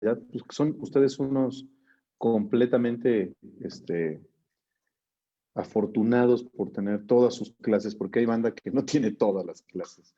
pues son ustedes unos completamente afortunados por tener todas sus clases, porque hay banda que no tiene todas las clases.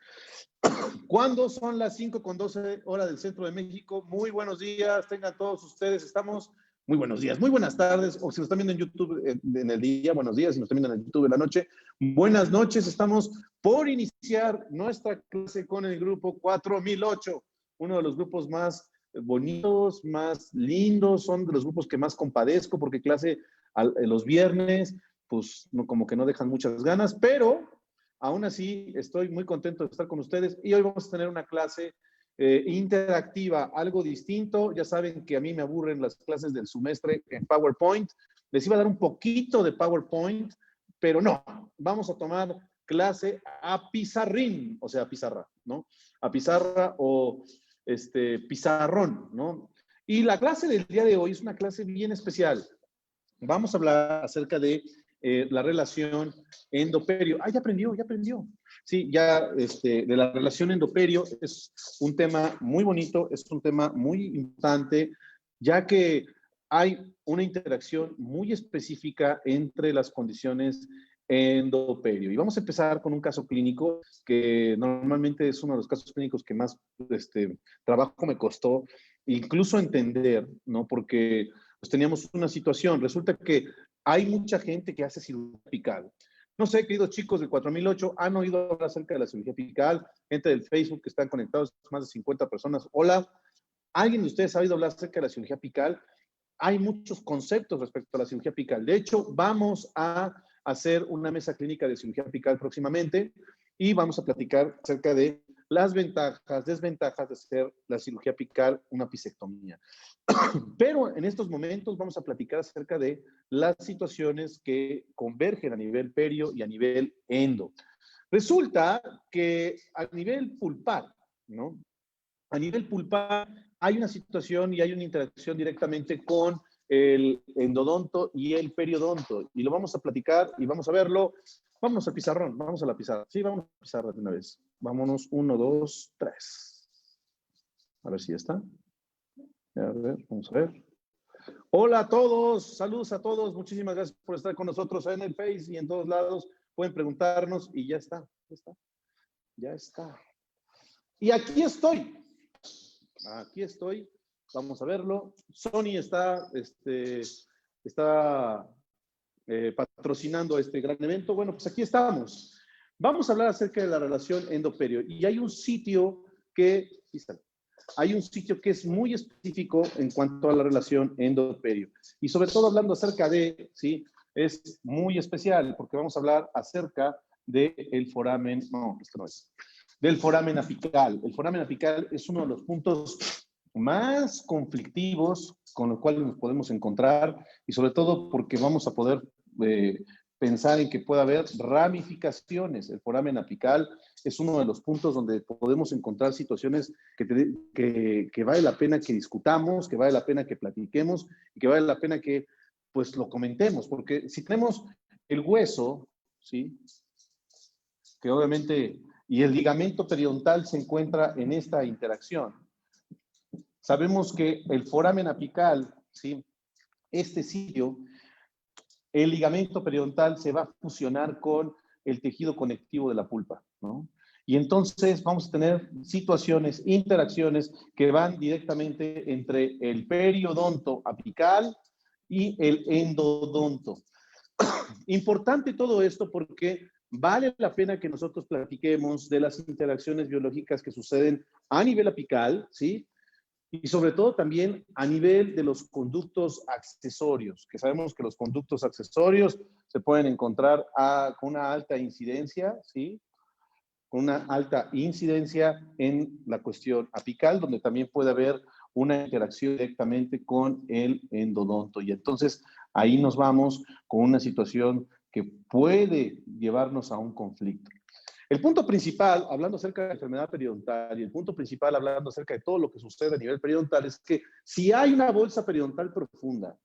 ¿Cuándo son las 5:12 hora del centro de México? Muy buenos días, tengan todos ustedes, estamos, muy buenos días, muy buenas tardes, o si nos están viendo en YouTube en el día, buenos días, si nos están viendo en YouTube en la noche, buenas noches, estamos por iniciar nuestra clase con el grupo 4008, uno de los grupos más bonitos, más lindos, son de los grupos que más compadezco, porque clase los viernes, pues no, como que no dejan muchas ganas, pero aún así estoy muy contento de estar con ustedes y hoy vamos a tener una clase interactiva, algo distinto. Ya saben que a mí me aburren las clases del semestre en PowerPoint. Les iba a dar un poquito de PowerPoint, pero no, vamos a tomar clase a pizarrín, o sea, a pizarra, ¿no? A pizarra o pizarrón, ¿no? Y la clase del día de hoy es una clase bien especial. Vamos a hablar acerca de la relación endoperio. Ah, ya aprendió, ya aprendió. Sí, ya de la relación endoperio es un tema muy bonito, es un tema muy importante, ya que hay una interacción muy específica entre las condiciones endoperio. Y vamos a empezar con un caso clínico que normalmente es uno de los casos clínicos que más trabajo me costó incluso entender, ¿no? Porque pues teníamos una situación, resulta que hay mucha gente que hace cirugía apical. No sé, queridos chicos del 4008, ¿han oído hablar acerca de la cirugía apical? Gente del Facebook que están conectados, más de 50 personas. Hola, ¿alguien de ustedes ha oído hablar acerca de la cirugía apical? Hay muchos conceptos respecto a la cirugía apical. De hecho, vamos a hacer una mesa clínica de cirugía apical próximamente y vamos a platicar acerca de las ventajas, desventajas de hacer la cirugía apical una apicectomía. Pero en estos momentos vamos a platicar acerca de las situaciones que convergen a nivel perio y a nivel endo. Resulta que a nivel pulpar, ¿no? A nivel pulpar hay una situación y hay una interacción directamente con el endodonto y el periodonto. Y lo vamos a platicar y vamos a verlo. Vámonos al pizarrón, vamos a la pizarra. Sí, vamos a la pizarra de una vez. Vámonos, 1, 2, 3. A ver si ya está. A ver, vamos a ver. Hola a todos, saludos a todos. Muchísimas gracias por estar con nosotros en el Face y en todos lados. Pueden preguntarnos y ya está, ya está. Ya está. Y aquí estoy. Aquí estoy. Vamos a verlo. Sony está patrocinando este gran evento. Bueno, pues aquí estamos. Vamos a hablar acerca de la relación endoperio. Y hay un sitio que es muy específico en cuanto a la relación endoperio. Y sobre todo hablando acerca de, ¿sí? Es muy especial porque vamos a hablar acerca del foramen, no, esto no es, del foramen apical. El foramen apical es uno de los puntos más conflictivos con los cuales nos podemos encontrar y sobre todo porque vamos a poder pensar en que puede haber ramificaciones. El foramen apical es uno de los puntos donde podemos encontrar situaciones que vale la pena que discutamos, que vale la pena que platiquemos y que vale la pena que pues lo comentemos, porque si tenemos el hueso, ¿sí? Que obviamente, y el ligamento periodontal se encuentra en esta interacción. Sabemos que el foramen apical, ¿sí? Este sitio, el ligamento periodontal se va a fusionar con el tejido conectivo de la pulpa, ¿no? Y entonces vamos a tener situaciones, interacciones que van directamente entre el periodonto apical y el endodonto. Importante todo esto porque vale la pena que nosotros platiquemos de las interacciones biológicas que suceden a nivel apical, ¿sí? Y sobre todo también a nivel de los conductos accesorios, que sabemos que los conductos accesorios se pueden encontrar con una alta incidencia, ¿sí? Con una alta incidencia en la cuestión apical, donde también puede haber una interacción directamente con el endodonto. Y entonces ahí nos vamos con una situación que puede llevarnos a un conflicto. El punto principal, hablando acerca de la enfermedad periodontal, y el punto principal, hablando acerca de todo lo que sucede a nivel periodontal, es que si hay una bolsa periodontal profunda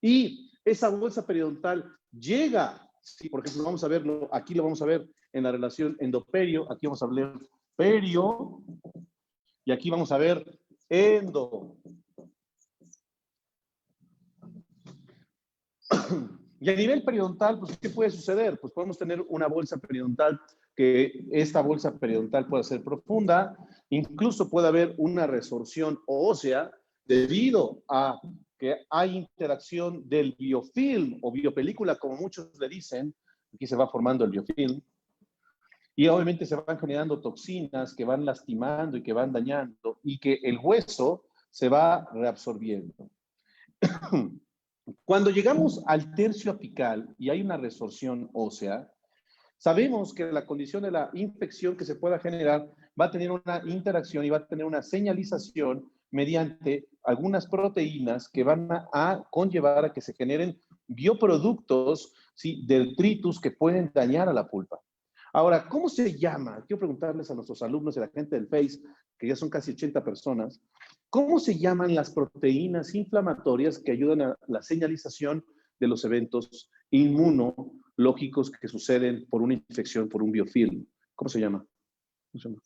y esa bolsa periodontal llega, si por ejemplo vamos a verlo, aquí lo vamos a ver en la relación endoperio, aquí vamos a ver perio, y aquí vamos a ver endo. Y a nivel periodontal, pues, ¿qué puede suceder? Pues podemos tener una bolsa periodontal, que esta bolsa periodontal puede ser profunda, incluso puede haber una resorción ósea debido a que hay interacción del biofilm o biopelícula, como muchos le dicen. Aquí se va formando el biofilm. Y obviamente se van generando toxinas que van lastimando y que van dañando y que el hueso se va reabsorbiendo. Cuando llegamos al tercio apical y hay una resorción ósea, sabemos que la condición de la infección que se pueda generar va a tener una interacción y va a tener una señalización mediante algunas proteínas que van a conllevar a que se generen bioproductos, ¿sí?, del tritus que pueden dañar a la pulpa. Ahora, ¿cómo se llama? Quiero preguntarles a nuestros alumnos y a la gente del Face, que ya son casi 80 personas, ¿cómo se llaman las proteínas inflamatorias que ayudan a la señalización de los eventos inmunológicos que suceden por una infección, por un biofilm? ¿Cómo se llama? ¿Cómo se llama?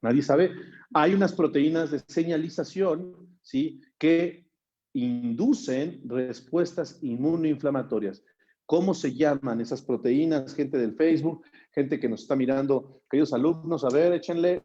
Nadie sabe. Hay unas proteínas de señalización, ¿sí?, que inducen respuestas inmunoinflamatorias. ¿Cómo se llaman esas proteínas? Gente del Facebook, gente que nos está mirando, queridos alumnos, a ver, échenle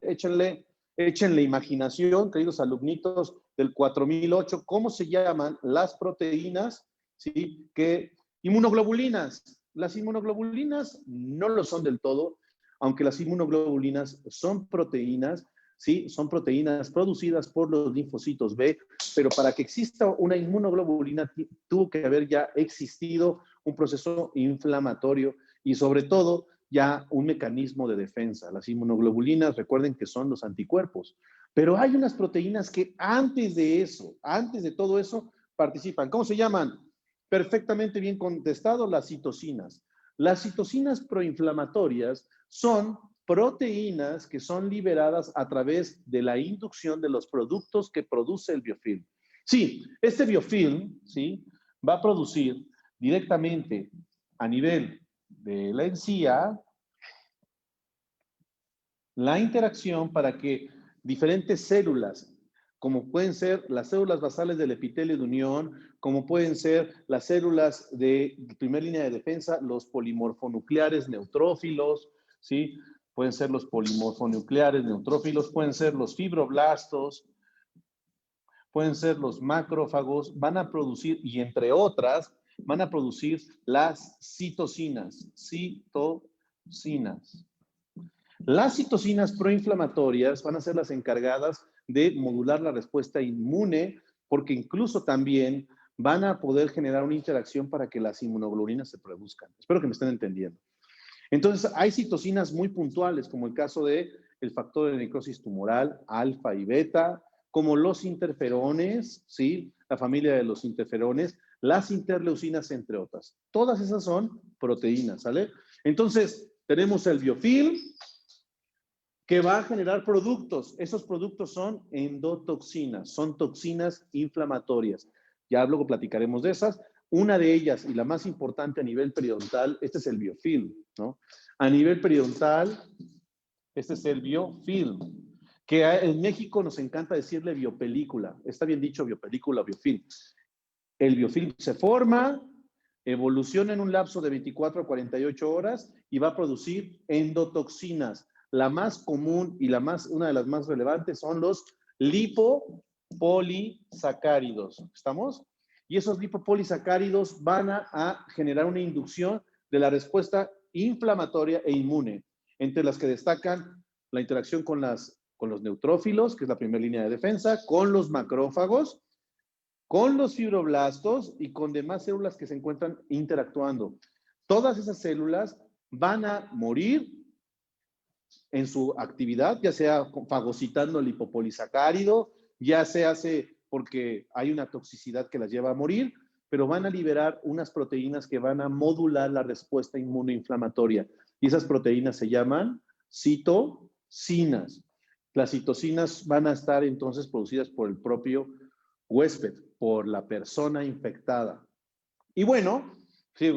imaginación, queridos alumnitos del 4008, ¿cómo se llaman las proteínas, ¿sí?, que inmunoglobulinas? Las inmunoglobulinas no lo son del todo, aunque las inmunoglobulinas son proteínas, ¿sí? Son proteínas producidas por los linfocitos B, pero para que exista una inmunoglobulina tuvo que haber ya existido un proceso inflamatorio y sobre todo ya un mecanismo de defensa. Las inmunoglobulinas, recuerden que son los anticuerpos, pero hay unas proteínas que antes de eso, antes de todo eso, participan. ¿Cómo se llaman? Perfectamente bien contestado, las citocinas. Las citocinas proinflamatorias son proteínas que son liberadas a través de la inducción de los productos que produce el biofilm. Sí, este biofilm, ¿sí?, va a producir directamente a nivel de la encía la interacción para que diferentes células, como pueden ser las células basales del epitelio de unión, como pueden ser las células de primera línea de defensa, los polimorfonucleares neutrófilos, ¿sí?, pueden ser los polimorfonucleares neutrófilos, pueden ser los fibroblastos, pueden ser los macrófagos, van a producir, y entre otras, van a producir las citocinas. Las citocinas proinflamatorias van a ser las encargadas de modular la respuesta inmune, porque incluso también van a poder generar una interacción para que las inmunoglobulinas se produzcan. Espero que me estén entendiendo. Entonces, hay citocinas muy puntuales, como el caso de el factor de necrosis tumoral, alfa y beta, como los interferones, ¿sí?, la familia de los interferones, las interleucinas, entre otras. Todas esas son proteínas, ¿sale? Entonces, tenemos el biofilm, que va a generar productos. Esos productos son endotoxinas, son toxinas inflamatorias. Ya luego platicaremos de esas. Una de ellas, y la más importante a nivel periodontal, este es el biofilm, ¿no? A nivel periodontal, este es el biofilm, que en México nos encanta decirle biopelícula. Está bien dicho biopelícula o biofilm. El biofilm se forma, evoluciona en un lapso de 24 a 48 horas y va a producir endotoxinas. La más común y una de las más relevantes son los lipopolisacáridos. ¿Estamos? Y esos lipopolisacáridos van a generar una inducción de la respuesta inflamatoria e inmune, entre las que destacan la interacción con los neutrófilos, que es la primera línea de defensa, con los macrófagos, con los fibroblastos y con demás células que se encuentran interactuando. Todas esas células van a morir en su actividad, ya sea fagocitando el lipopolisacárido, ya se hace porque hay una toxicidad que las lleva a morir, pero van a liberar unas proteínas que van a modular la respuesta inmunoinflamatoria. Y esas proteínas se llaman citocinas. Las citocinas van a estar entonces producidas por el propio huésped, por la persona infectada. Y bueno, sí,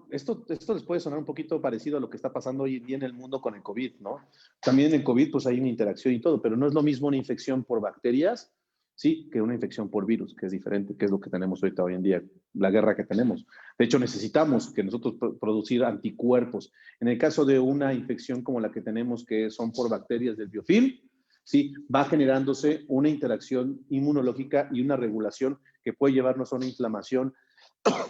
esto les puede sonar un poquito parecido a lo que está pasando hoy en día en el mundo con el COVID, ¿no? También en el COVID pues hay una interacción y todo, pero no es lo mismo una infección por bacterias ¿sí? Que una infección por virus, que es diferente, que es lo que tenemos ahorita hoy en día, la guerra que tenemos. De hecho, necesitamos que nosotros producir anticuerpos. En el caso de una infección como la que tenemos, que son por bacterias del biofilm, ¿sí? Va generándose una interacción inmunológica y una regulación que puede llevarnos a una inflamación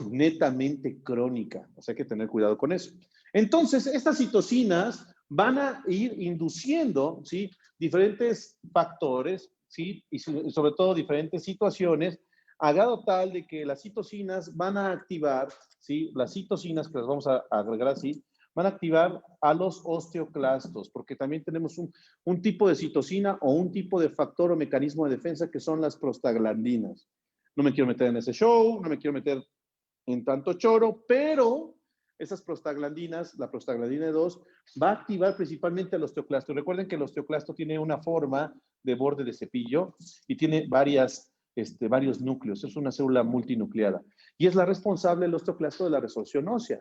netamente crónica. O sea, hay que tener cuidado con eso. Entonces, estas citocinas van a ir induciendo, ¿sí? Diferentes factores, ¿sí? Y sobre todo diferentes situaciones, a grado tal de que las citocinas van a activar, ¿sí? Las citocinas, que las vamos a agregar así, van a activar a los osteoclastos, porque también tenemos un tipo de citocina o un tipo de factor o mecanismo de defensa que son las prostaglandinas. No me quiero meter en ese show, no me quiero meter en tanto choro, pero esas prostaglandinas, la prostaglandina 2, va a activar principalmente el osteoclasto. Recuerden que el osteoclasto tiene una forma de borde de cepillo y tiene varios núcleos. Es una célula multinucleada y es la responsable el osteoclasto de la resorción ósea.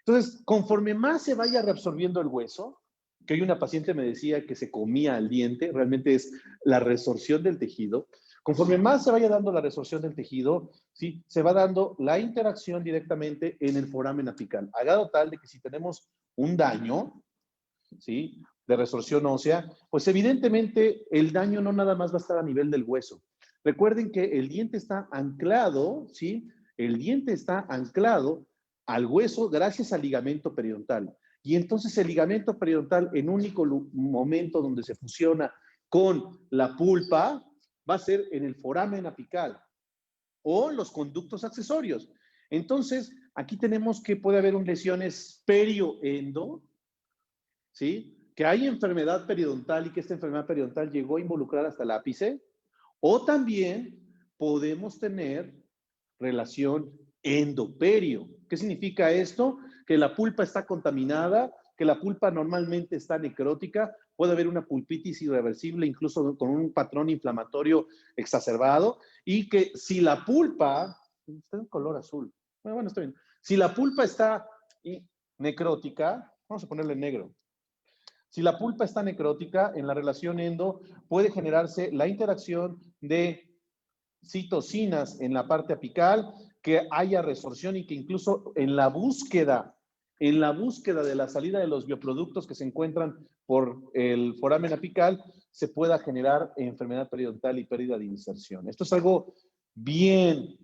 Entonces, conforme más se vaya reabsorbiendo el hueso, que hoy una paciente me decía que se comía el diente, realmente es la resorción del tejido. Conforme más se vaya dando la resorción del tejido, ¿sí? Se va dando la interacción directamente en el foramen apical, a grado tal de que si tenemos un daño, ¿sí? De resorción ósea, pues evidentemente el daño no nada más va a estar a nivel del hueso. Recuerden que el diente está anclado, ¿sí? El diente está anclado al hueso gracias al ligamento periodontal. Y entonces el ligamento periodontal, en único momento donde se fusiona con la pulpa, va a ser en el foramen apical o los conductos accesorios. Entonces, aquí tenemos que puede haber lesiones perioendo, ¿sí? Que hay enfermedad periodontal y que esta enfermedad periodontal llegó a involucrar hasta el ápice, o también podemos tener relación endoperio. ¿Qué significa esto? Que la pulpa está contaminada, que la pulpa normalmente está necrótica, puede haber una pulpitis irreversible, incluso con un patrón inflamatorio exacerbado, y que si la pulpa, está en color azul, bueno, está bien, si la pulpa está necrótica, vamos a ponerle negro. Si la pulpa está necrótica, en la relación endo puede generarse la interacción de citocinas en la parte apical, que haya resorción y que incluso en la búsqueda de la salida de los bioproductos que se encuentran por el foramen apical, se pueda generar enfermedad periodontal y pérdida de inserción. Esto es algo bien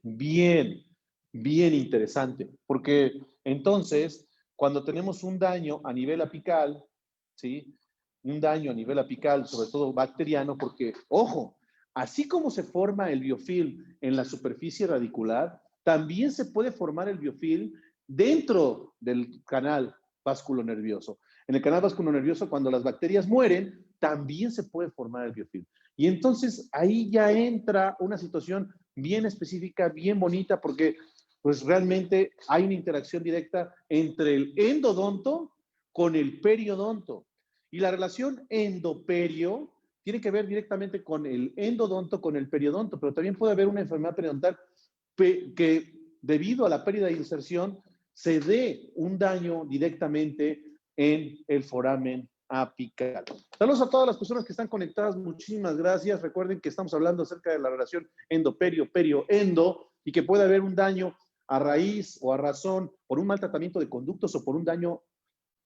interesante, porque entonces, cuando tenemos un daño a nivel apical, ¿sí? Un daño a nivel apical, sobre todo bacteriano, porque, ojo, así como se forma el biofilm en la superficie radicular, también se puede formar el biofilm dentro del canal vasculonervioso. En el canal vasculonervioso, cuando las bacterias mueren, también se puede formar el biofilm. Y entonces ahí ya entra una situación bien específica, bien bonita, porque pues realmente hay una interacción directa entre el endodonto con el periodonto. Y la relación endoperio tiene que ver directamente con el endodonto, con el periodonto, pero también puede haber una enfermedad periodontal que debido a la pérdida de inserción se dé un daño directamente en el foramen apical. Saludos a todas las personas que están conectadas, muchísimas gracias. Recuerden que estamos hablando acerca de la relación endoperio, perio-endo y que puede haber un daño a raíz o a razón por un mal tratamiento de conductos o por un daño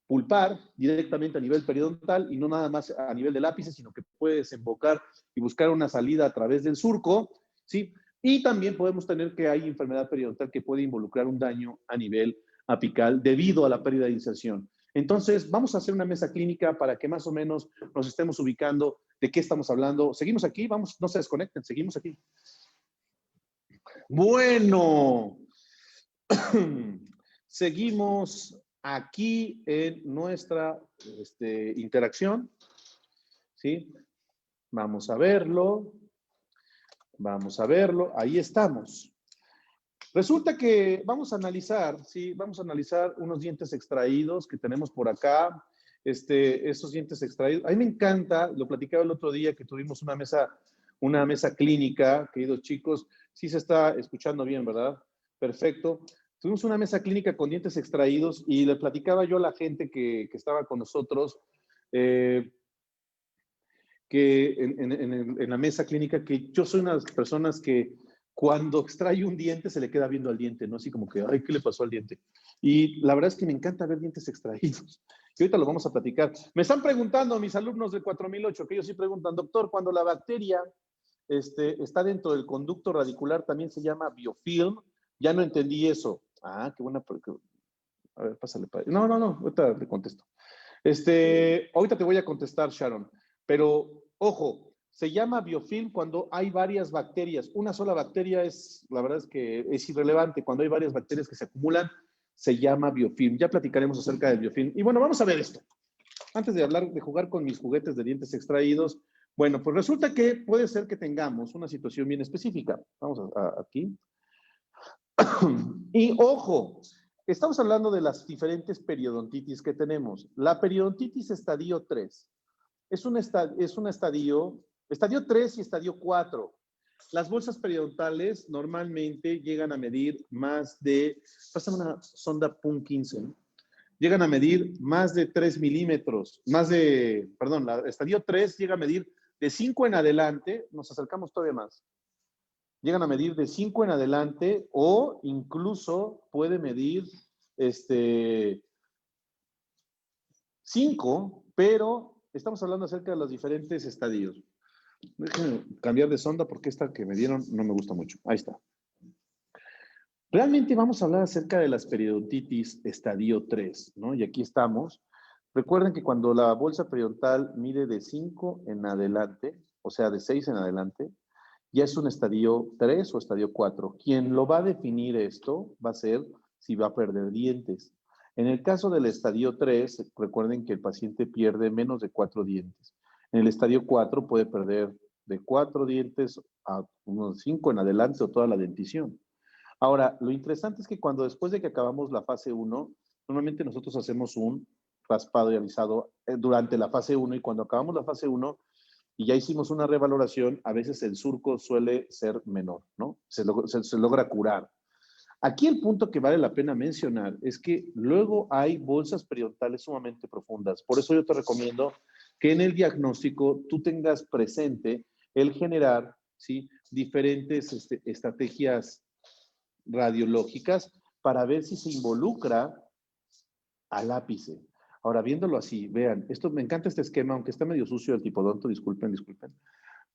pulpar directamente a nivel periodontal y no nada más a nivel del ápice, sino que puede desembocar y buscar una salida a través del surco, ¿sí? Y también podemos tener que hay enfermedad periodontal que puede involucrar un daño a nivel apical debido a la pérdida de inserción. Entonces, vamos a hacer una mesa clínica para que más o menos nos estemos ubicando de qué estamos hablando. ¿Seguimos aquí? Vamos, no se desconecten, seguimos aquí. Bueno, seguimos aquí en nuestra interacción, ¿sí? Vamos a verlo, ahí estamos. Resulta que vamos a analizar, ¿sí? Vamos a analizar unos dientes extraídos que tenemos por acá, esos dientes extraídos. A mí me encanta, lo platicaba el otro día que tuvimos una mesa clínica, queridos chicos, sí se está escuchando bien, ¿verdad? Perfecto. Tuvimos una mesa clínica con dientes extraídos y le platicaba yo a la gente que estaba con nosotros que en la mesa clínica, que yo soy una de las personas que cuando extrae un diente se le queda viendo al diente, ¿no? Así como que, ay, ¿qué le pasó al diente? Y la verdad es que me encanta ver dientes extraídos. Y ahorita lo vamos a platicar. Me están preguntando mis alumnos de 4008, que ellos sí preguntan, doctor, cuando la bacteria está dentro del conducto radicular, también se llama biofilm. Ya no entendí eso. Ah, qué buena. A ver, pásale. No, ahorita te contesto. Ahorita te voy a contestar, Sharon. Pero, ojo, se llama biofilm cuando hay varias bacterias. Una sola bacteria la verdad es que es irrelevante. Cuando hay varias bacterias que se acumulan, se llama biofilm. Ya platicaremos acerca del biofilm. Y bueno, vamos a ver esto. Antes de hablar, de jugar con mis juguetes de dientes extraídos, bueno, pues resulta que puede ser que tengamos una situación bien específica. Vamos aquí. Y ojo, estamos hablando de las diferentes periodontitis que tenemos. La periodontitis estadio 3 es un estadio 3 y estadio 4. Las bolsas periodontales normalmente llegan a medir más de, pásame una sonda PUN 15, ¿no? Llegan a medir más de 3 milímetros, la estadio 3 llega a medir de 5 en adelante, nos acercamos todavía más. Llegan a medir de 5 en adelante o incluso puede medir 5, pero estamos hablando acerca de los diferentes estadios. Déjenme cambiar de sonda porque esta que me dieron no me gusta mucho. Ahí está. Realmente vamos a hablar acerca de las periodontitis estadio 3, ¿no? Y aquí estamos. Recuerden que cuando la bolsa periodontal mide de 5 en adelante, o sea, de 6 en adelante, ya es un estadio 3 o estadio 4. Quien lo va a definir esto va a ser si va a perder dientes. En el caso del estadio 3, recuerden que el paciente pierde menos de 4 dientes. En el estadio 4 puede perder de 4 dientes a unos 5 en adelante o toda la dentición. Ahora, lo interesante es que cuando después de que acabamos la fase 1, normalmente nosotros hacemos un raspado y alisado durante la fase 1 y cuando acabamos la fase 1 y ya hicimos una revaloración, a veces el surco suele ser menor, ¿no? Se logra curar. Aquí el punto que vale la pena mencionar es que luego hay bolsas periodontales sumamente profundas. Por eso yo te recomiendo que en el diagnóstico tú tengas presente el generar, ¿sí?, diferentes estrategias radiológicas para ver si se involucra al ápice. Ahora, viéndolo así, vean, me encanta este esquema, aunque está medio sucio el tipodonto, disculpen.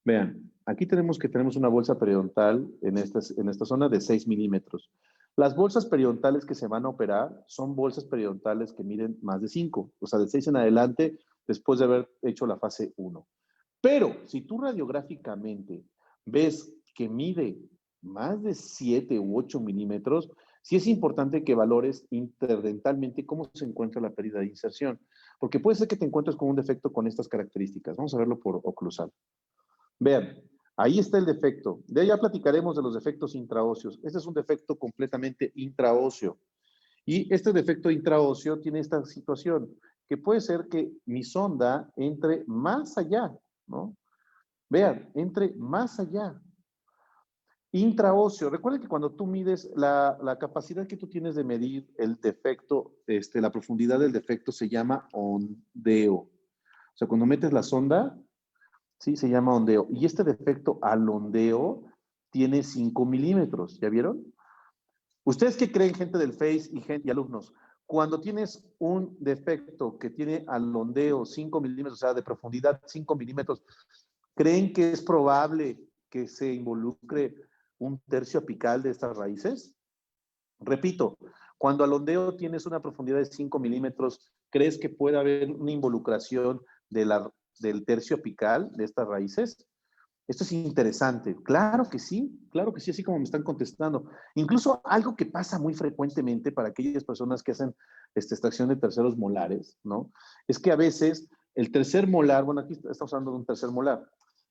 Vean, aquí tenemos una bolsa periodontal en esta zona de 6 milímetros. Las bolsas periodontales que se van a operar son bolsas periodontales que miden más de 5, o sea, de 6 en adelante, después de haber hecho la fase 1. Pero, si tú radiográficamente ves que mide más de 7 u 8 milímetros, sí es importante que valores interdentalmente cómo se encuentra la pérdida de inserción, porque puede ser que te encuentres con un defecto con estas características. Vamos a verlo por oclusal. Vean, ahí está el defecto. De ahí ya platicaremos de los defectos intraóseos. Este es un defecto completamente intraóseo. Y este defecto intraóseo tiene esta situación, que puede ser que mi sonda entre más allá, ¿no? Vean, entre más allá. Intraóseo. Recuerden que cuando tú mides la capacidad que tú tienes de medir el defecto, la profundidad del defecto se llama ondeo. O sea, cuando metes la sonda, sí, se llama ondeo. Y este defecto al ondeo tiene 5 milímetros. ¿Ya vieron? ¿Ustedes qué creen, gente del Face y alumnos? Cuando tienes un defecto que tiene al ondeo 5 milímetros, o sea, de profundidad 5 milímetros, ¿creen que es probable que se involucre un tercio apical de estas raíces? Repito, cuando al ondeo tienes una profundidad de 5 milímetros, ¿crees que puede haber una involucración del tercio apical de estas raíces? Esto es interesante. Claro que sí, así como me están contestando. Incluso algo que pasa muy frecuentemente para aquellas personas que hacen extracción de terceros molares, ¿no? Es que a veces el tercer molar, bueno, aquí estamos hablando de un tercer molar.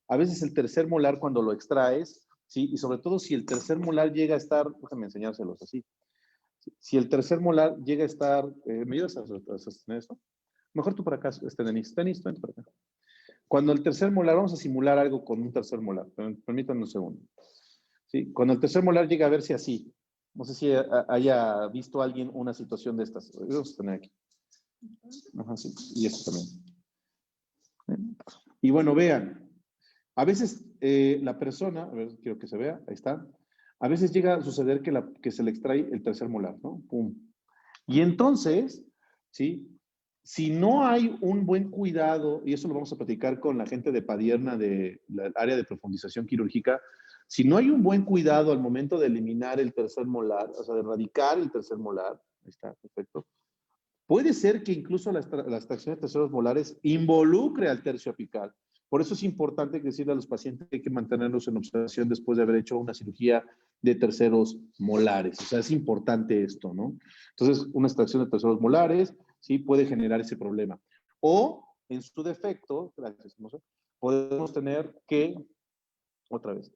A veces el tercer molar cuando lo extraes, ¿sí? Y sobre todo si el tercer molar llega a estar, déjame enseñárselos así. Si el tercer molar llega a estar, ¿me ayudas a sostener esto? Mejor tú para acá, Denis, vente para acá. Cuando el tercer molar, vamos a simular algo con un tercer molar, permítanme un segundo. ¿Sí? Cuando el tercer molar llega a verse así, no sé si haya visto alguien una situación de estas. Vamos a tener aquí. Ajá, sí. Y esto también. Y bueno, vean, a veces la persona, a ver, quiero que se vea, ahí está. A veces llega a suceder que se le extrae el tercer molar, ¿no? Pum. Y entonces, ¿sí? Si no hay un buen cuidado, y eso lo vamos a platicar con la gente de Padierna, de la área de profundización quirúrgica, si no hay un buen cuidado al momento de eliminar el tercer molar, o sea, de erradicar el tercer molar, ahí está, perfecto, puede ser que incluso la extracción de terceros molares involucre al tercio apical. Por eso es importante decirle a los pacientes que hay que mantenerlos en observación después de haber hecho una cirugía de terceros molares. O sea, es importante esto, ¿no? Entonces, una extracción de terceros molares, sí, puede generar ese problema. O, en su defecto, gracias, no sé, podemos tener que, otra vez,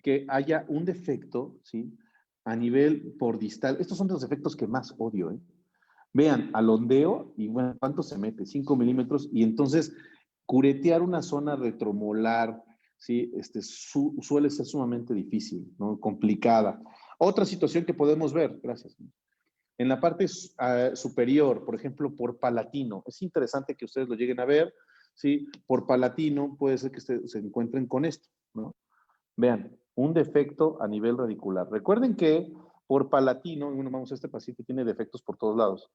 que haya un defecto, ¿sí? A nivel por distal. Estos son los defectos que más odio, ¿eh? Vean, al ondeo, y bueno, ¿cuánto se mete? 5 milímetros, y entonces curetear una zona retromolar, ¿sí? Suele ser sumamente difícil, ¿no? Complicada. Otra situación que podemos ver, gracias, en la parte superior, por ejemplo, por palatino, es interesante que ustedes lo lleguen a ver, ¿sí? Por palatino puede ser que se encuentren con esto, ¿no? Vean, un defecto a nivel radicular. Recuerden que por palatino, bueno, vamos, este paciente tiene defectos por todos lados.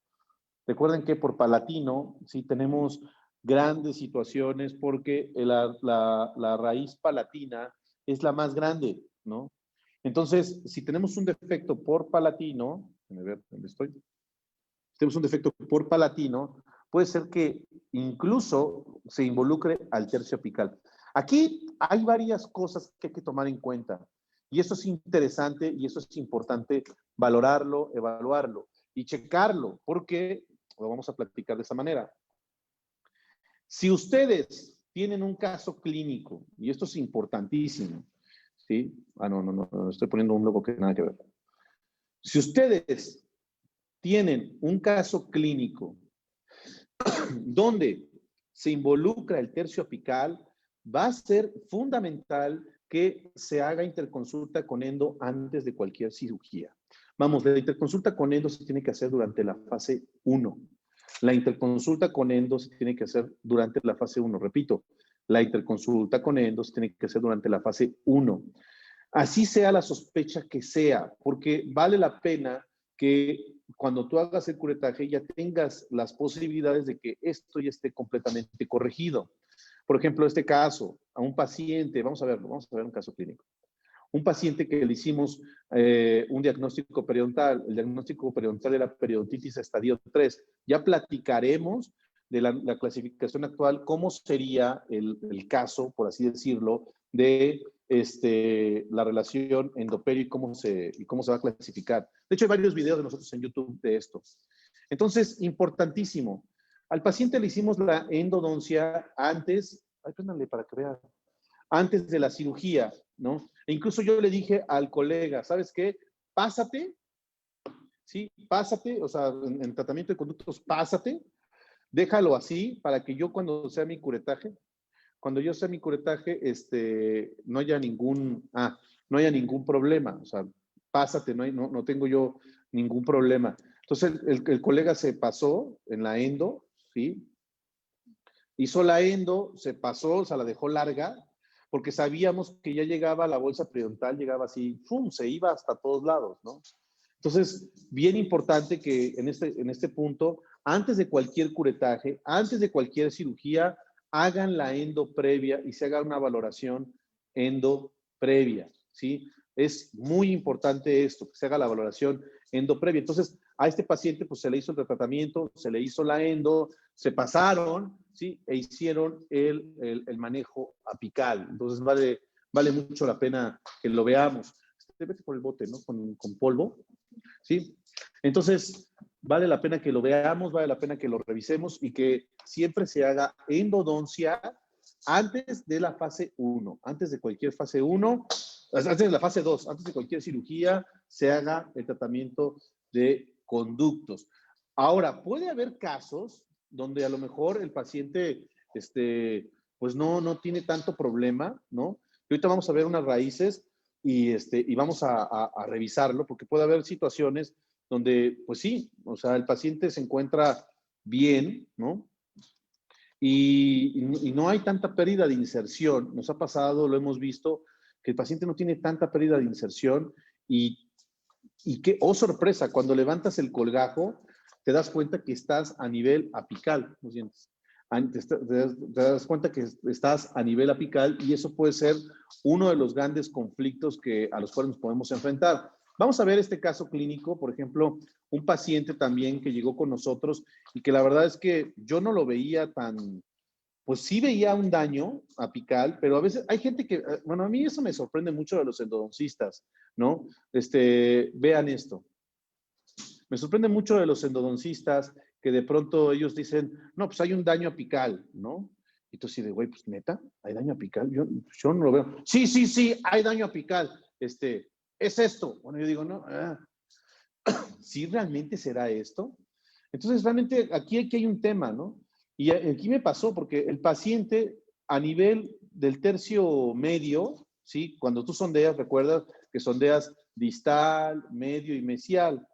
Recuerden que por palatino, sí tenemos grandes situaciones porque la raíz palatina es la más grande, ¿no? Entonces, si tenemos un defecto por palatino, déjenme ver dónde estoy. Si tenemos un defecto por palatino, puede ser que incluso se involucre al tercio apical. Aquí hay varias cosas que hay que tomar en cuenta. Y eso es interesante y eso es importante valorarlo, evaluarlo y checarlo, porque lo vamos a platicar de esta manera. Si ustedes tienen un caso clínico, y esto es importantísimo, ¿sí? No, estoy poniendo un logo que nada que ver. Si ustedes tienen un caso clínico donde se involucra el tercio apical, va a ser fundamental que se haga interconsulta con endo antes de cualquier cirugía. Vamos, la interconsulta con endo se tiene que hacer durante la fase 1. La interconsulta con endo se tiene que hacer durante la fase 1. Repito, la interconsulta con endo se tiene que hacer durante la fase 1. Así sea la sospecha que sea, porque vale la pena que cuando tú hagas el curetaje ya tengas las posibilidades de que esto ya esté completamente corregido. Por ejemplo, este caso, a un paciente, vamos a ver un caso clínico. Un paciente que le hicimos un diagnóstico periodontal, el diagnóstico periodontal era periodontitis estadio 3. Ya platicaremos de la clasificación actual, cómo sería el caso, por así decirlo, de la relación endoperio y cómo se va a clasificar. De hecho, hay varios videos de nosotros en YouTube de esto. Entonces, importantísimo. Al paciente le hicimos la endodoncia antes, préndanle para que vean, antes de la cirugía, ¿no? E incluso yo le dije al colega, ¿sabes qué? Pásate, ¿sí? Pásate, o sea, en tratamiento de conductos, pásate, déjalo así para que yo cuando sea mi curetaje, no haya ningún problema, o sea, pásate, no tengo yo ningún problema. Entonces, el colega se pasó en la endo, ¿sí? Hizo la endo, se pasó, o sea, la dejó larga, porque sabíamos que ya llegaba la bolsa periodontal, llegaba así, ¡fum!, se iba hasta todos lados, ¿no? Entonces, bien importante que en este punto, antes de cualquier curetaje, antes de cualquier cirugía, hagan la endo previa y se haga una valoración endo previa, ¿sí? Es muy importante esto, que se haga la valoración endo previa. Entonces, a este paciente pues se le hizo el tratamiento, se le hizo la endo, se pasaron, ¿sí? E hicieron el manejo apical. Entonces, vale mucho la pena que lo veamos. Vete por el bote, ¿no? Con polvo, ¿sí? Entonces, vale la pena que lo veamos, vale la pena que lo revisemos y que siempre se haga endodoncia antes de la fase 1, antes de cualquier fase 1, antes de la fase 2, antes de cualquier cirugía, se haga el tratamiento de conductos. Ahora, puede haber casos donde a lo mejor el paciente, pues no tiene tanto problema, ¿no? Y ahorita vamos a ver unas raíces y vamos a revisarlo, porque puede haber situaciones donde, pues sí, o sea, el paciente se encuentra bien, ¿no? y no hay tanta pérdida de inserción. Nos ha pasado, lo hemos visto, que el paciente no tiene tanta pérdida de inserción y que, oh sorpresa, cuando levantas el colgajo, te das cuenta que estás a nivel apical, ¿no sientes? Te das cuenta que estás a nivel apical y eso puede ser uno de los grandes conflictos a los cuales nos podemos enfrentar. Vamos a ver este caso clínico, por ejemplo, un paciente también que llegó con nosotros y que la verdad es que yo no lo veía tan, pues sí veía un daño apical, pero a veces hay gente que, bueno, a mí eso me sorprende mucho de los endodoncistas, ¿no? Vean esto. Me sorprende mucho de los endodoncistas que de pronto ellos dicen, no, pues hay un daño apical, ¿no? Y tú así de, güey, pues neta, ¿hay daño apical? Yo no lo veo. Sí, sí, sí, hay daño apical. Es esto. Bueno, yo digo, no, ¿sí realmente será esto? Entonces, realmente aquí hay un tema, ¿no? Y aquí me pasó porque el paciente a nivel del tercio medio, ¿sí? Cuando tú sondeas, recuerdas que sondeas distal, medio y mesial.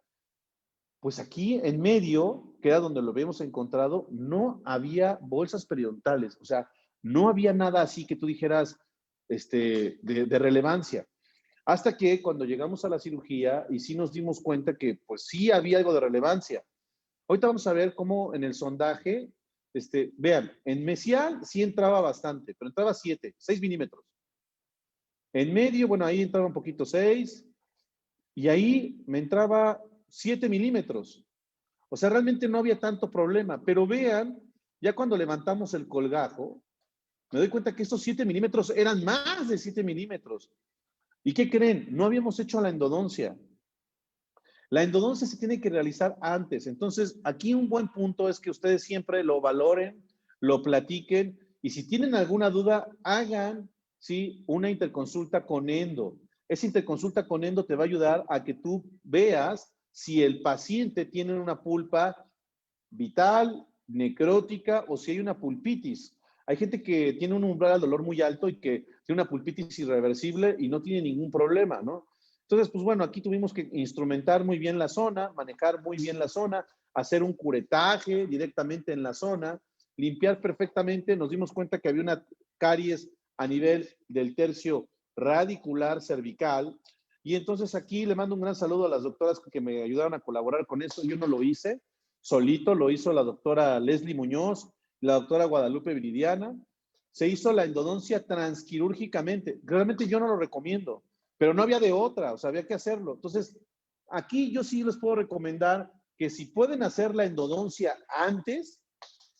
Pues aquí en medio, que era donde lo habíamos encontrado, no había bolsas periodontales, o sea, no había nada así que tú dijeras de relevancia. Hasta que cuando llegamos a la cirugía y sí nos dimos cuenta que pues sí había algo de relevancia. Ahorita vamos a ver cómo en el sondaje, vean, en mesial sí entraba bastante, pero entraba 6 milímetros. En medio, bueno, ahí entraba un poquito 6, y ahí me entraba 7 milímetros. O sea, realmente no había tanto problema, pero vean, ya cuando levantamos el colgajo, me doy cuenta que estos 7 milímetros eran más de 7 milímetros. ¿Y qué creen? No habíamos hecho la endodoncia. La endodoncia se tiene que realizar antes. Entonces, aquí un buen punto es que ustedes siempre lo valoren, lo platiquen y si tienen alguna duda, hagan ¿sí? Una interconsulta con endo. Esa interconsulta con endo te va a ayudar a que tú veas si el paciente tiene una pulpa vital, necrótica o si hay una pulpitis. Hay gente que tiene un umbral al dolor muy alto y que tiene una pulpitis irreversible y no tiene ningún problema, ¿no? Entonces, pues bueno, aquí tuvimos que instrumentar muy bien la zona, manejar muy bien la zona, hacer un curetaje directamente en la zona, limpiar perfectamente. Nos dimos cuenta que había una caries a nivel del tercio radicular cervical. Y entonces aquí le mando un gran saludo a las doctoras que me ayudaron a colaborar con eso. Yo no lo hice solito, lo hizo la doctora Leslie Muñoz, la doctora Guadalupe Viridiana. Se hizo la endodoncia transquirúrgicamente. Realmente yo no lo recomiendo, pero no había de otra, o sea, había que hacerlo. Entonces, aquí yo sí les puedo recomendar que si pueden hacer la endodoncia antes,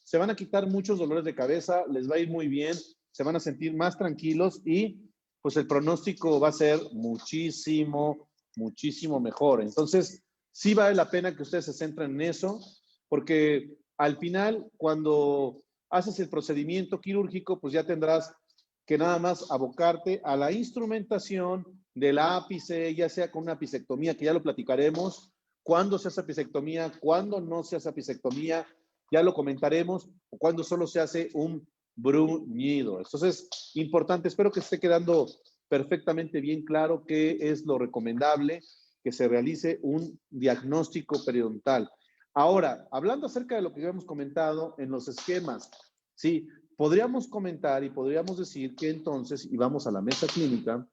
se van a quitar muchos dolores de cabeza, les va a ir muy bien, se van a sentir más tranquilos y pues el pronóstico va a ser muchísimo, muchísimo mejor. Entonces, sí vale la pena que ustedes se centren en eso, porque al final, cuando haces el procedimiento quirúrgico, pues ya tendrás que nada más abocarte a la instrumentación del ápice, ya sea con una apicectomía, que ya lo platicaremos, cuándo se hace apicectomía, cuándo no se hace apicectomía, ya lo comentaremos, o cuándo solo se hace un bruñido. Entonces, importante, espero que esté quedando perfectamente bien claro qué es lo recomendable, que se realice un diagnóstico periodontal. Ahora, hablando acerca de lo que habíamos comentado en los esquemas, sí, podríamos comentar y podríamos decir que entonces, y vamos a la mesa clínica,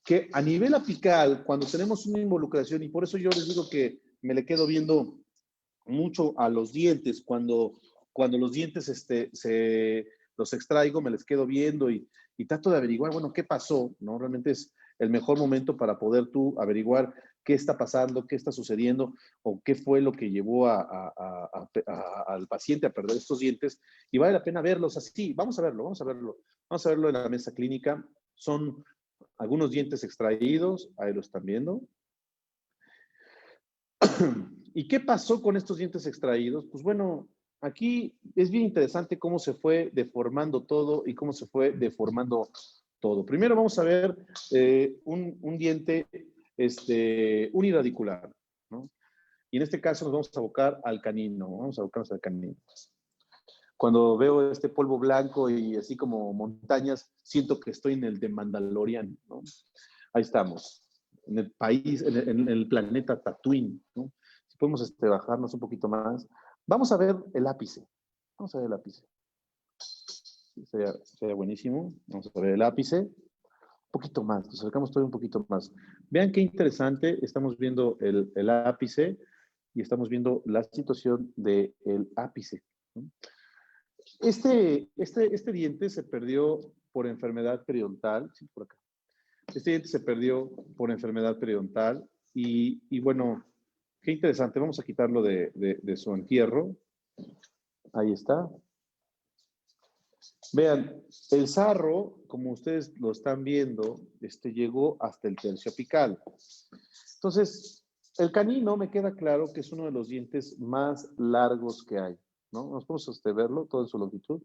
que a nivel apical, cuando tenemos una involucración, y por eso yo les digo que me le quedo viendo mucho a los dientes, cuando los dientes los extraigo, me les quedo viendo y trato de averiguar, bueno, qué pasó, ¿no? Realmente es el mejor momento para poder tú averiguar qué está pasando, qué está sucediendo o qué fue lo que llevó al paciente a perder estos dientes y vale la pena verlos así. Vamos a verlo, vamos a verlo. Vamos a verlo en la mesa clínica. Son algunos dientes extraídos, ahí lo están viendo. ¿Y qué pasó con estos dientes extraídos? Pues bueno, aquí es bien interesante cómo se fue deformando todo y cómo se fue deformando todo. Primero vamos a ver un diente uniradicular, ¿no? Y en este caso nos vamos a abocar al canino, vamos a abocarnos al canino. Cuando veo este polvo blanco y así como montañas, siento que estoy en el de Mandalorian, ¿no? Ahí estamos, en el país, en el planeta Tatooine, ¿no? Si podemos bajarnos un poquito más. Vamos a ver el ápice. Vamos a ver el ápice. Sí, sería buenísimo. Vamos a ver el ápice. Un poquito más, nos acercamos todavía un poquito más. Vean qué interesante, estamos viendo el ápice y estamos viendo la situación del ápice, ¿no? Este diente se perdió por enfermedad periodontal, sí, por acá. Este diente se perdió por enfermedad periodontal y bueno, qué interesante. Vamos a quitarlo de su entierro. Ahí está. Vean, el sarro, como ustedes lo están viendo, llegó hasta el tercio apical. Entonces, el canino me queda claro que es uno de los dientes más largos que hay, ¿no? Nos podemos verlo todo en su longitud.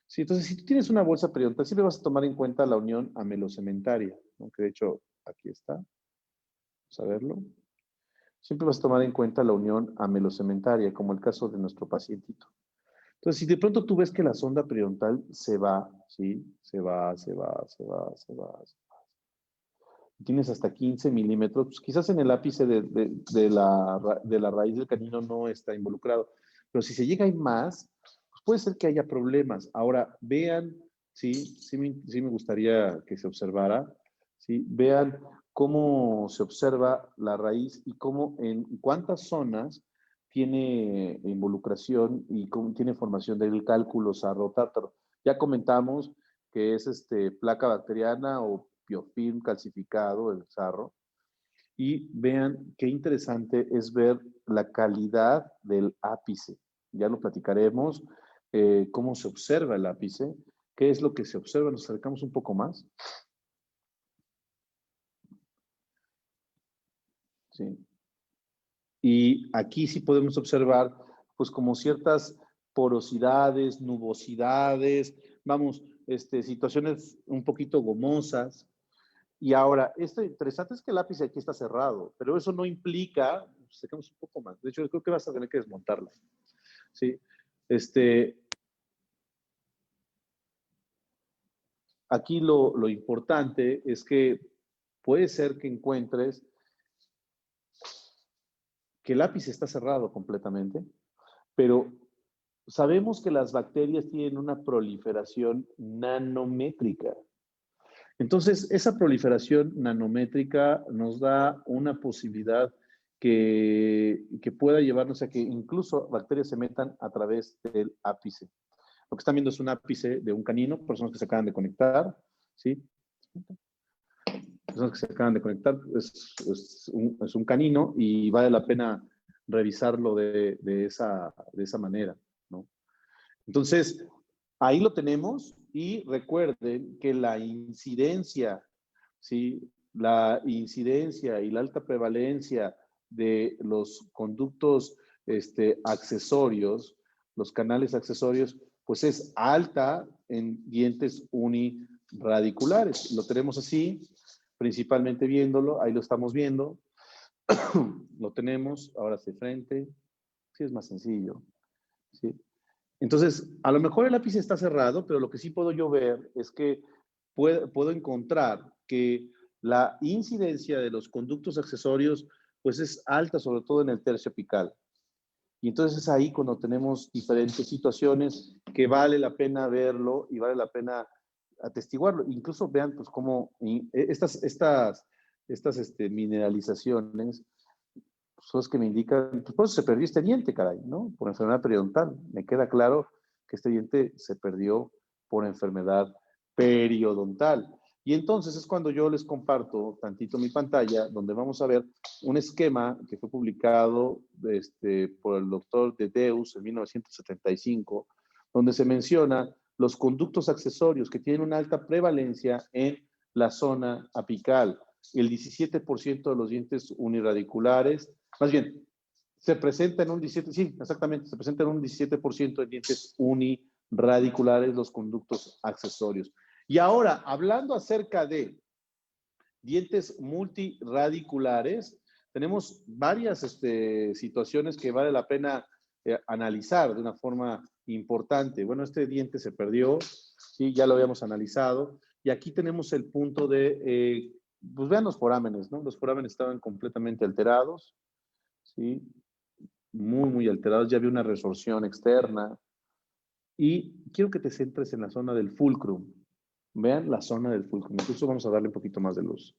Sí, entonces, si tú tienes una bolsa periodontal, siempre vas a tomar en cuenta la unión amelocementaria, ¿no? Que de hecho, aquí está. Vamos a verlo. Siempre vas a tomar en cuenta la unión amelocementaria, como el caso de nuestro pacientito. Entonces, si de pronto tú ves que la sonda periodontal se va, ¿sí? Se va. Tienes hasta 15 milímetros, pues quizás en el ápice de la raíz del canino no está involucrado, pero si se llega a ir más, pues puede ser que haya problemas. Ahora, vean, sí me gustaría que se observara, ¿sí? Vean cómo se observa la raíz y cómo en cuántas zonas tiene involucración y cómo tiene formación del cálculo sarro-tártaro. Ya comentamos que es placa bacteriana o biofilm calcificado, el sarro. Y vean qué interesante es ver la calidad del ápice. Ya lo platicaremos, cómo se observa el ápice, qué es lo que se observa. Nos acercamos un poco más. Sí. Y aquí sí podemos observar, pues, como ciertas porosidades, nubosidades, vamos, situaciones un poquito gomosas. Y ahora, esto interesante es que el ápice aquí está cerrado, pero eso no implica, sacamos un poco más, de hecho, yo creo que vas a tener que desmontarlo, ¿sí? Aquí lo importante es que puede ser que encuentres que el ápice está cerrado completamente, pero sabemos que las bacterias tienen una proliferación nanométrica. Entonces, esa proliferación nanométrica nos da una posibilidad que pueda llevarnos a que incluso bacterias se metan a través del ápice. Lo que están viendo es un ápice de un canino, personas que se acaban de conectar, ¿sí? Personas que se acaban de conectar, es un canino y vale la pena revisarlo de esa manera, ¿no? Entonces, ahí lo tenemos y recuerden que la incidencia, ¿sí? La incidencia y la alta prevalencia de los conductos accesorios, los canales accesorios, pues es alta en dientes uniradiculares. Lo tenemos así, principalmente viéndolo, ahí lo estamos viendo, lo tenemos, ahora hacia frente, sí es más sencillo, ¿sí? Entonces, a lo mejor el ápice está cerrado, pero lo que sí puedo yo ver es que puedo encontrar que la incidencia de los conductos accesorios pues es alta, sobre todo en el tercio apical. Y entonces es ahí cuando tenemos diferentes situaciones que vale la pena verlo y vale la pena atestiguarlo. Incluso vean pues cómo estas mineralizaciones son las que me indican, pues por eso se perdió este diente, caray, ¿no? Por enfermedad periodontal. Me queda claro que este diente se perdió por enfermedad periodontal. Y entonces es cuando yo les comparto tantito mi pantalla, donde vamos a ver un esquema que fue publicado por el doctor de Deus en 1975, donde se menciona los conductos accesorios que tienen una alta prevalencia en la zona apical. El 17% de los dientes uniradiculares, más bien, se presenta en un 17%, sí, exactamente, se presenta en un 17% de dientes uniradiculares los conductos accesorios. Y ahora, hablando acerca de dientes multiradiculares, tenemos varias situaciones que vale la pena analizar de una forma importante. Bueno, este diente se perdió, ¿sí? Ya lo habíamos analizado, y aquí tenemos el punto de, pues vean los forámenes, ¿no? Los forámenes estaban completamente alterados, ¿sí? Muy alterados, ya había una resorción externa, Y quiero que te centres en la zona del fulcrum. Vean la zona del fulcrum. Incluso vamos a darle un poquito más de luz.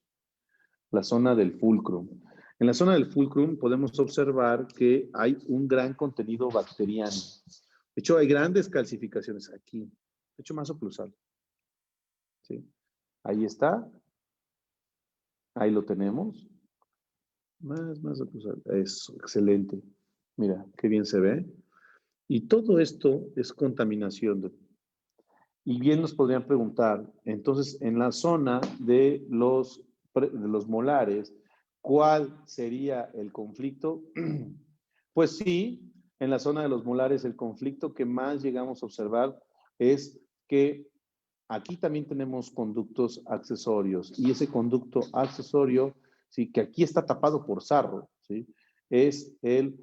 La zona del fulcrum. En la zona del fulcrum podemos observar que hay un gran contenido bacteriano. De hecho, hay grandes calcificaciones aquí. De hecho, más oclusal. ¿Sí? Ahí está. Ahí lo tenemos. Más oclusal. Eso, excelente. Mira, qué bien se ve. Y todo esto es contaminación. Y bien nos podrían preguntar, entonces, en la zona de los molares, ¿cuál sería el conflicto? Pues sí, en la zona de los molares el conflicto que más llegamos a observar es que aquí también tenemos conductos accesorios y ese conducto accesorio, sí, que aquí está tapado por sarro, ¿sí? Es el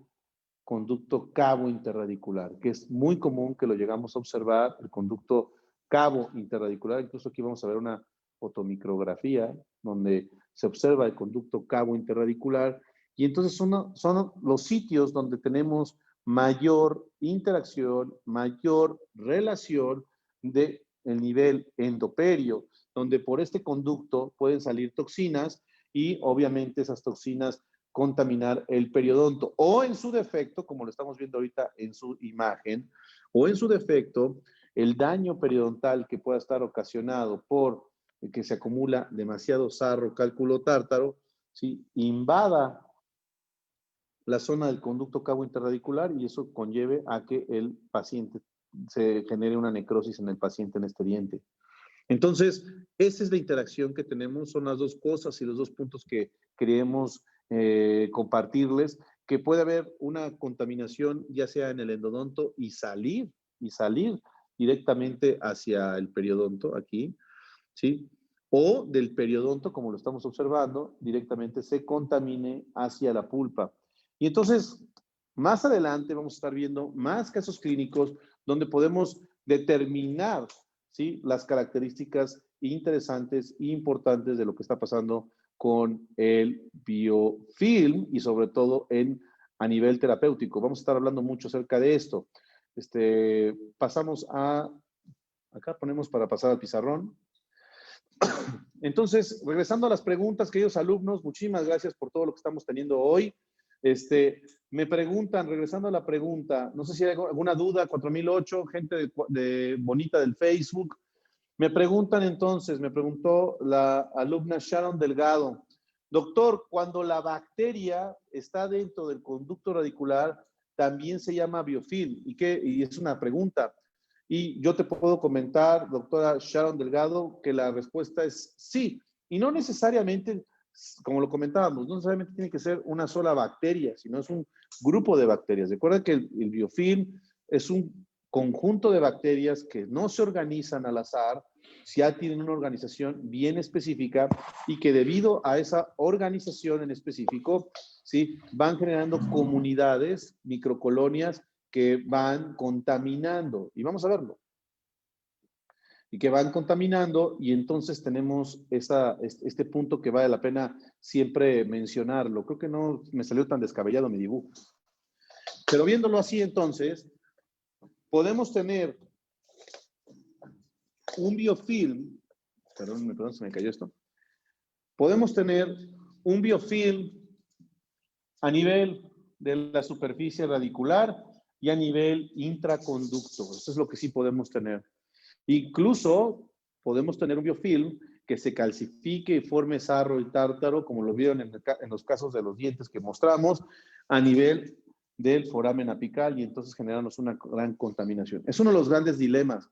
conducto cabo interradicular, que es muy común que lo llegamos a observar, el conducto cabo interradicular. Incluso aquí vamos a ver una fotomicrografía donde se observa el conducto cabo interradicular y entonces son los sitios donde tenemos mayor interacción, mayor relación del nivel endoperio, donde por este conducto pueden salir toxinas y obviamente esas toxinas contaminar el periodonto o en su defecto, como lo estamos viendo ahorita en su imagen, o en su defecto, el daño periodontal que pueda estar ocasionado por que se acumula demasiado sarro, cálculo tártaro, ¿sí? Invada la zona del conducto cabo interradicular y eso conlleve a que el paciente se genere una necrosis en el paciente en este diente. Entonces, esa es la interacción que tenemos, son las dos cosas y los dos puntos que queremos compartirles, que puede haber una contaminación ya sea en el endodonto y salir directamente hacia el periodonto aquí, ¿sí? O del periodonto, como lo estamos observando, directamente se contamine hacia la pulpa. Y entonces, más adelante vamos a estar viendo más casos clínicos donde podemos determinar, ¿sí?, las características interesantes e importantes de lo que está pasando con el biofilm y sobre todo a nivel terapéutico. Vamos a estar hablando mucho acerca de esto. Pasamos acá ponemos para pasar al pizarrón. Entonces, regresando a las preguntas, queridos alumnos, muchísimas gracias por todo lo que estamos teniendo hoy. Me preguntan, regresando a la pregunta, no sé si hay alguna duda, 4008, gente bonita del Facebook. Me preguntan entonces, me preguntó la alumna Sharon Delgado, doctor, cuando la bacteria está dentro del conducto radicular, también se llama biofilm. Y es una pregunta. Y yo te puedo comentar, doctora Sharon Delgado, que la respuesta es sí. Y no necesariamente, como lo comentábamos, no necesariamente tiene que ser una sola bacteria, sino es un grupo de bacterias. Recuerda que el biofilm es un conjunto de bacterias que no se organizan al azar, ya tienen una organización bien específica y que debido a esa organización en específico, ¿sí?, van generando comunidades, microcolonias que van contaminando. Y vamos a verlo. Y que van contaminando y entonces tenemos este punto que vale la pena siempre mencionarlo. Creo que no me salió tan descabellado mi dibujo. Pero viéndolo así entonces, podemos tener un biofilm, perdón, se me cayó esto. Podemos tener un biofilm a nivel de la superficie radicular y a nivel intraconducto. Eso es lo que sí podemos tener. Incluso podemos tener un biofilm que se calcifique y forme sarro y tártaro, como lo vieron en los casos de los dientes que mostramos, a nivel del foramen apical y entonces generarnos una gran contaminación. Es uno de los grandes dilemas.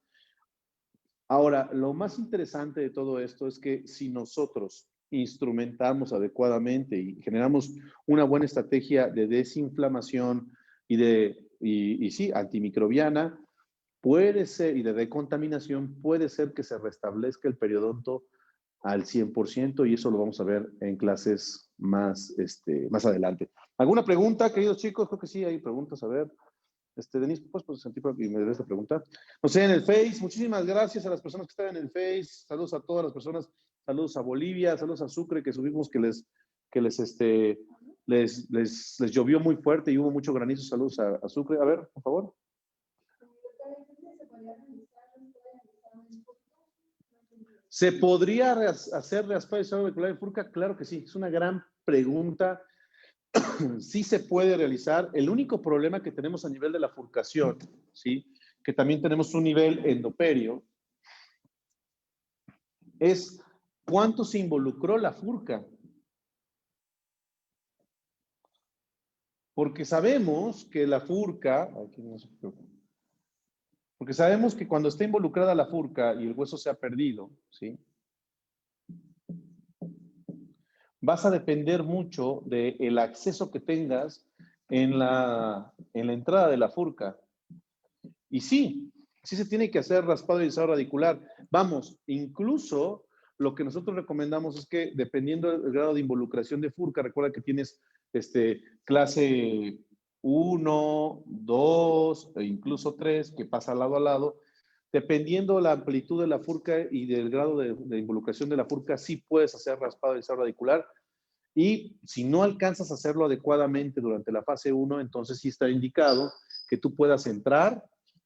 Ahora, lo más interesante de todo esto es que si nosotros instrumentamos adecuadamente y generamos una buena estrategia de desinflamación y sí, antimicrobiana, puede ser, y de decontaminación, puede ser que se restablezca el periodonto al 100% y eso lo vamos a ver en clases más adelante. ¿Alguna pregunta, queridos chicos? Creo que sí, hay preguntas, a ver. Denise, ¿puedes sentir y me debes de preguntar? No sé, en el Face, muchísimas gracias a las personas que están en el Face, saludos a todas las personas, saludos a Bolivia, saludos a Sucre, que subimos que les llovió muy fuerte y hubo mucho granizo, saludos a Sucre. A ver, por favor. ¿Se podría hacer raspado y cerrado radicular en furca? Claro que sí, es una gran pregunta. Sí se puede realizar. El único problema que tenemos a nivel de la furcación, ¿sí? Que también tenemos un nivel endoperio, es cuánto se involucró la furca. Porque sabemos que la furca, aquí no se preocupe, porque sabemos que cuando está involucrada la furca y el hueso se ha perdido, ¿sí? Vas a depender mucho del acceso que tengas en la entrada de la furca. Y sí se tiene que hacer raspado y alisado radicular. Vamos, incluso lo que nosotros recomendamos es que dependiendo del grado de involucración de furca, recuerda que tienes clase 1, 2 e incluso 3, que pasa lado a lado. Dependiendo la amplitud de la furca y del grado de involucración de la furca, sí puedes hacer raspado y alisado radicular. Y si no alcanzas a hacerlo adecuadamente durante la fase 1, entonces sí está indicado que tú puedas entrar,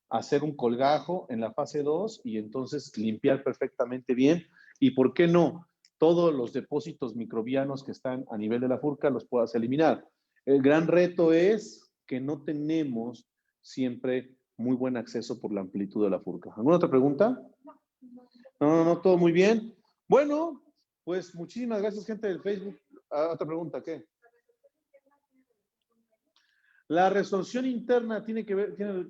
hacer un colgajo en la fase 2 y entonces limpiar perfectamente bien. Y por qué no, todos los depósitos microbianos que están a nivel de la furca los puedas eliminar. El gran reto es que no tenemos siempre muy buen acceso por la amplitud de la furca. ¿Alguna otra pregunta? No, todo muy bien. Bueno, pues muchísimas gracias, gente del Facebook. Otra pregunta, ¿qué? La resorción interna tiene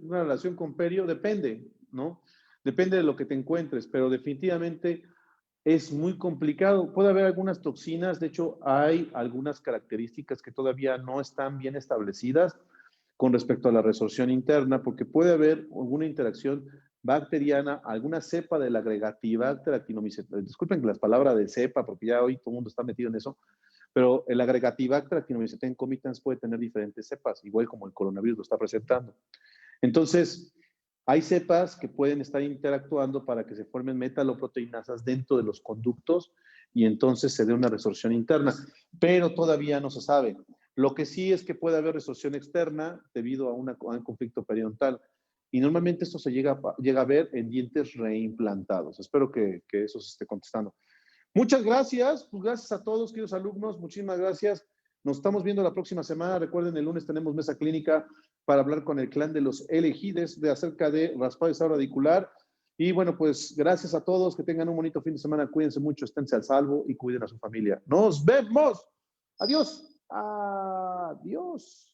una relación con perio, depende, ¿no? Depende de lo que te encuentres, pero definitivamente es muy complicado. Puede haber algunas toxinas, de hecho hay algunas características que todavía no están bien establecidas con respecto a la resorción interna, porque puede haber alguna interacción bacteriana, alguna cepa de la Agregatibacter actinomycetum. Disculpen las palabras de cepa, porque ya hoy todo el mundo está metido en eso, pero el Agregatibacter actinomycetum comitans puede tener diferentes cepas, igual como el coronavirus lo está presentando. Entonces, hay cepas que pueden estar interactuando para que se formen metaloproteinasas dentro de los conductos y entonces se dé una resorción interna, pero todavía no se sabe. Lo que sí es que puede haber resorción externa debido a un conflicto periodontal y normalmente esto se llega a ver en dientes reimplantados. Espero que eso se esté contestando. Muchas gracias, pues gracias a todos, queridos alumnos, muchísimas gracias. Nos estamos viendo la próxima semana. Recuerden, el lunes tenemos mesa clínica para hablar con el clan de los elegides acerca de raspado y alisado radicular. Y bueno, pues gracias a todos, que tengan un bonito fin de semana, cuídense mucho, esténse al salvo y cuiden a su familia. ¡Nos vemos! ¡Adiós! ¡Adiós!